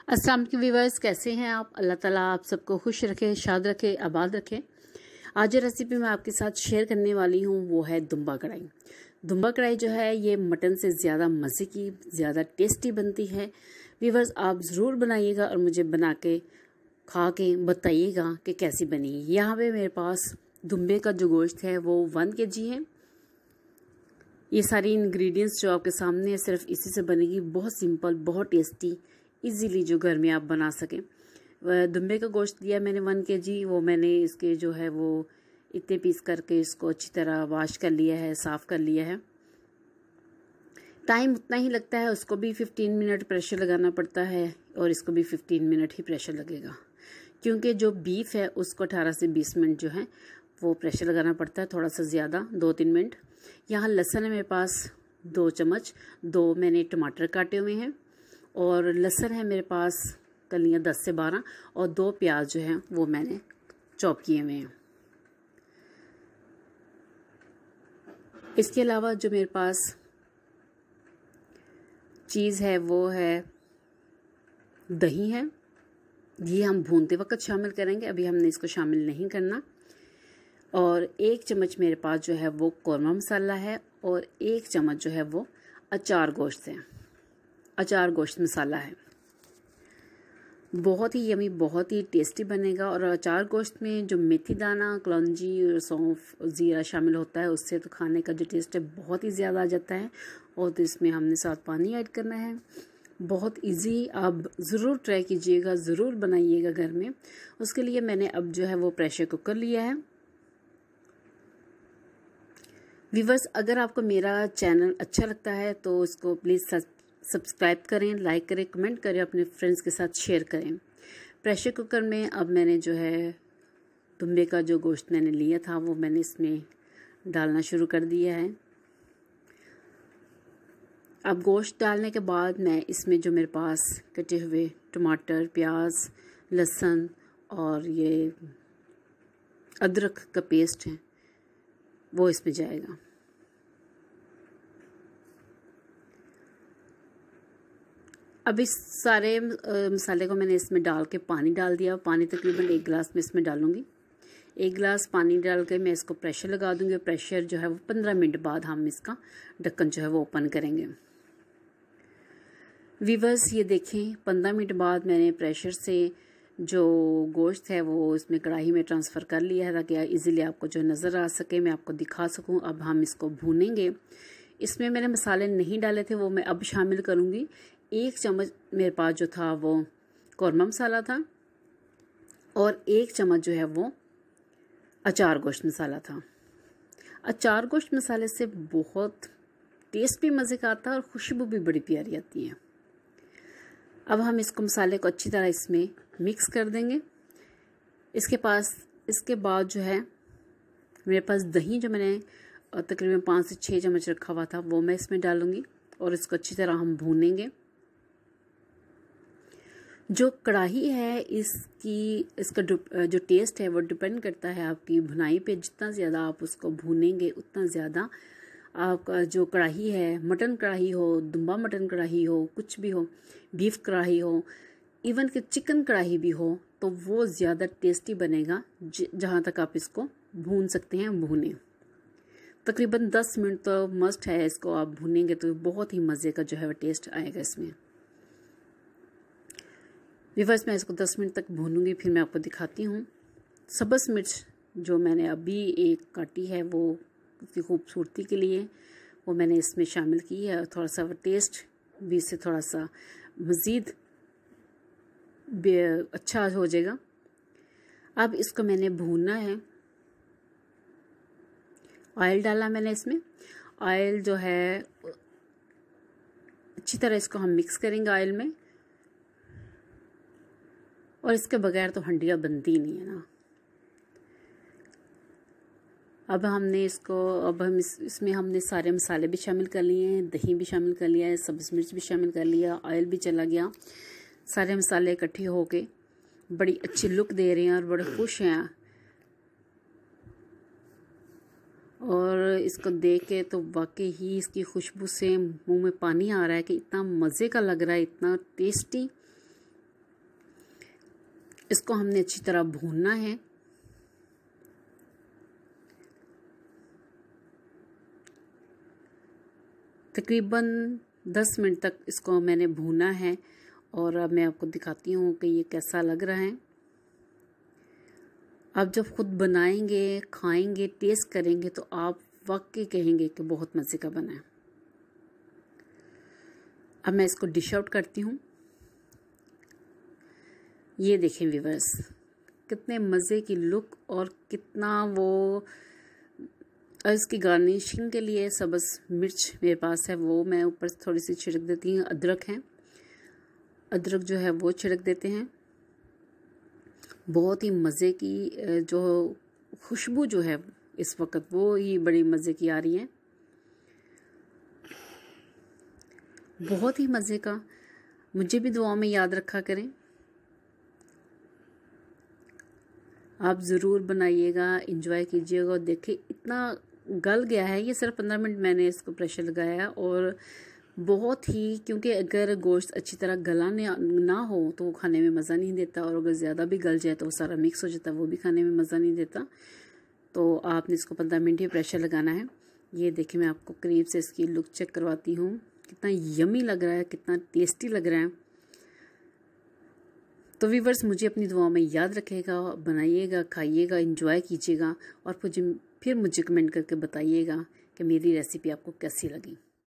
अस्सलाम वालेकुम व्यूअर्स, कैसे हैं आप। अल्लाह ताला आप सबको खुश रखे, शाद रखे, आबाद रखे। आज जो रेसिपी मैं आपके साथ शेयर करने वाली हूँ वो है दुम्बा कढ़ाई। दुम्बा कढ़ाई जो है ये मटन से ज़्यादा मज़े की, ज़्यादा टेस्टी बनती है। व्यूअर्स आप ज़रूर बनाइएगा और मुझे बना के खा के बताइएगा कि कैसी बनी। यहाँ पे मेरे पास दुम्बे का जो गोश्त है वो 1 kg है। ये सारी इंग्रेडिएंट्स जो आपके सामने है सिर्फ इसी से बनेगी। बहुत सिंपल, बहुत टेस्टी, इजीली जो घर में आप बना सकें। दुम्बे का गोश्त लिया मैंने 1 kg। वो मैंने इसके जो है वो इतने पीस करके इसको अच्छी तरह वॉश कर लिया है, साफ़ कर लिया है। टाइम उतना ही लगता है, उसको भी 15 मिनट प्रेशर लगाना पड़ता है और इसको भी 15 मिनट ही प्रेशर लगेगा, क्योंकि जो बीफ है उसको 18 से 20 मिनट जो है वो प्रेशर लगाना पड़ता है, थोड़ा सा ज़्यादा 2-3 मिनट। यहाँ लहसुन है मेरे पास 2 चम्मच, 2 मैंने टमाटर काटे हुए हैं और लहसुन है मेरे पास कलियाँ 10 से 12 और 2 प्याज जो हैं वो मैंने चॉप किए हुए हैं। इसके अलावा जो मेरे पास चीज़ है वो है दही है। ये हम भूनते वक्त शामिल करेंगे, अभी हमने इसको शामिल नहीं करना। और 1 चम्मच मेरे पास जो है वो कौरमा मसाला है और 1 चम्मच जो है वो अचार गोश्त है, अचार गोश्त मसाला है। बहुत ही यमी, बहुत ही टेस्टी बनेगा। और अचार गोश्त में जो मेथी दाना, कलौंजी और सौंफ, ज़ीरा शामिल होता है, उससे तो खाने का जो टेस्ट है बहुत ही ज़्यादा आ जाता है। और तो इसमें हमने साथ पानी ऐड करना है। बहुत इजी, आप ज़रूर ट्राई कीजिएगा, ज़रूर बनाइएगा घर में। उसके लिए मैंने अब जो है वो प्रेशर कुकर लिया है। व्यूअर्स, अगर आपको मेरा चैनल अच्छा लगता है तो इसको प्लीज़ सब्सक्राइब करें, लाइक करें, कमेंट करें, अपने फ्रेंड्स के साथ शेयर करें। प्रेशर कुकर में अब मैंने जो है दुम्बे का जो गोश्त मैंने लिया था वो मैंने इसमें डालना शुरू कर दिया है। अब गोश्त डालने के बाद मैं इसमें जो मेरे पास कटे हुए टमाटर, प्याज, लहसुन और ये अदरक का पेस्ट है वो इसमें जाएगा। अब इस सारे मसाले को मैंने इसमें डाल के पानी डाल दिया। पानी तकरीबन 1 गिलास में इसमें डालूंगी। 1 गिलास पानी डाल के मैं इसको प्रेशर लगा दूंगी। प्रेशर जो है वो 15 मिनट बाद हम इसका ढक्कन जो है वो ओपन करेंगे। व्यूअर्स ये देखें, 15 मिनट बाद मैंने प्रेशर से जो गोश्त है वो इसमें कढ़ाई में ट्रांसफ़र कर लिया है, ताकि इजीली आपको जो नज़र आ सके, मैं आपको दिखा सकूं। अब हम इसको भूनेंगे। इसमें मैंने मसाले नहीं डाले थे, वो मैं अब शामिल करूंगी। 1 चम्मच मेरे पास जो था वो कौरमा मसाला था और 1 चम्मच जो है वो अचार गोश्त मसाला था। अचार गोश्त मसाले से बहुत टेस्ट भी मज़े का आता है और खुशबू भी बड़ी प्यारी आती है। अब हम इसको मसाले को अच्छी तरह इसमें मिक्स कर देंगे। इसके बाद जो है मेरे पास दही जो मैंने तकरीबन 5 से 6 चम्मच रखा हुआ था वो मैं इसमें डालूंगी और इसको अच्छी तरह हम भूनेंगे। जो कढ़ाई है इसका जो टेस्ट है वो डिपेंड करता है आपकी भुनाई पे। जितना ज़्यादा आप उसको भूनेंगे उतना ज़्यादा आपका जो कढ़ाई है, मटन कढ़ाई हो, दुम्बा मटन कढ़ाई हो, कुछ भी हो, बीफ कढ़ाई हो, इवन कि चिकन कढ़ाई भी हो, तो वो ज़्यादा टेस्टी बनेगा। जहाँ तक आप इसको भून सकते हैं भूनें। तकरीबन 10 मिनट तो मस्ट है, इसको आप भूनेंगे तो बहुत ही मज़े का जो है वो टेस्ट आएगा इसमें। व्यूअर्स, मैं इसको 10 मिनट तक भूनूंगी, फिर मैं आपको दिखाती हूँ। सब्ज़ मिर्च जो मैंने अभी एक काटी है वो उसकी खूबसूरती के लिए वो मैंने इसमें शामिल की है। थोड़ा सा वो टेस्ट भी इससे थोड़ा सा मज़ीद अच्छा हो जाएगा। अब इसको मैंने भूनना है। ऑयल डाला मैंने इसमें। ऑयल जो है अच्छी तरह इसको हम मिक्स करेंगे ऑयल में, और इसके बगैर तो हंडिया बनती ही नहीं है ना। अब हम इसमें हमने सारे मसाले भी शामिल कर लिए हैं, दही भी शामिल कर लिया है, सब्ज़ मिर्च भी शामिल कर लिया, ऑयल भी चला गया। सारे मसाले इकट्ठे होके बड़ी अच्छी लुक दे रहे हैं और बड़े खुश हैं। और इसको देख के तो वाकई ही इसकी खुशबू से मुंह में पानी आ रहा है कि इतना मज़े का लग रहा है, इतना टेस्टी। इसको हमने अच्छी तरह भूनना है। तकरीबन 10 मिनट तक इसको मैंने भूना है और अब मैं आपको दिखाती हूँ कि ये कैसा लग रहा है। आप जब खुद बनाएंगे, खाएंगे, टेस्ट करेंगे तो आप वाकई कहेंगे कि बहुत मज़े का बना है। अब मैं इसको डिश आउट करती हूँ। ये देखें व्यूअर्स, कितने मज़े की लुक और कितना वो। इसकी गार्निशिंग के लिए सब्ज़ मिर्च मेरे पास है, वो मैं ऊपर से थोड़ी सी छिड़क देती हूँ। अदरक है, अदरक जो है वो छिड़क देते हैं। बहुत ही मज़े की जो खुशबू जो है इस वक्त वो ही बड़ी मज़े की आ रही है, बहुत ही मज़े का। मुझे भी दुआ में याद रखा करें। आप ज़रूर बनाइएगा, एंजॉय कीजिएगा। और देखिए इतना गल गया है, ये सिर्फ 15 मिनट मैंने इसको प्रेशर लगाया और बहुत ही, क्योंकि अगर गोश्त अच्छी तरह गला ना हो तो वो खाने में मज़ा नहीं देता, और अगर ज़्यादा भी गल जाए तो वो सारा मिक्स हो जाता है, वो भी खाने में मज़ा नहीं देता। तो आपने इसको 15 मिनट ही प्रेशर लगाना है। ये देखिए मैं आपको करीब से इसकी लुक चेक करवाती हूँ, कितना यमी लग रहा है, कितना टेस्टी लग रहा है। तो व्यूअर्स, मुझे अपनी दुआ में याद रखिएगा, बनाइएगा, खाइएगा, एंजॉय कीजिएगा और फिर मुझे कमेंट करके बताइएगा कि मेरी रेसिपी आपको कैसी लगी।